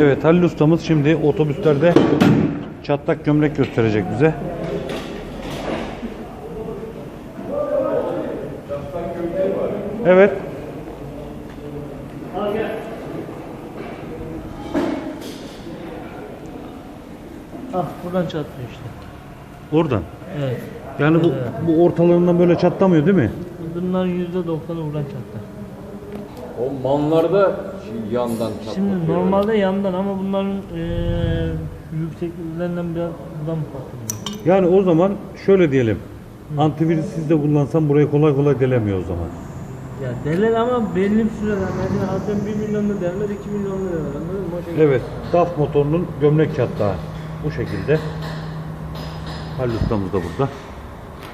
Evet, Halil ustamız şimdi otobüslerde çatlak gömlek gösterecek bize. Evet. Ah, buradan çatlıyor işte. Oradan. Evet. Yani bu ortalarından böyle çatlamıyor değil mi? Bunların %90'ı buradan çatlıyor. O manlarda yandan çatlıyor. Şimdi normalde yandan ama bunların yükseklerinden biraz buradan patlıyor. Yani o zaman şöyle diyelim. Antivirüs siz de kullansan burayı kolay kolay delemiyor o zaman. Ya deler ama belli bir süre. Yani hatta 1 milyonda derler, 2 milyonda derler. Anladın mı? O şekilde. Evet. DAF motorunun gömlek çatlağı. Bu şekilde. Halil ustamız da burada.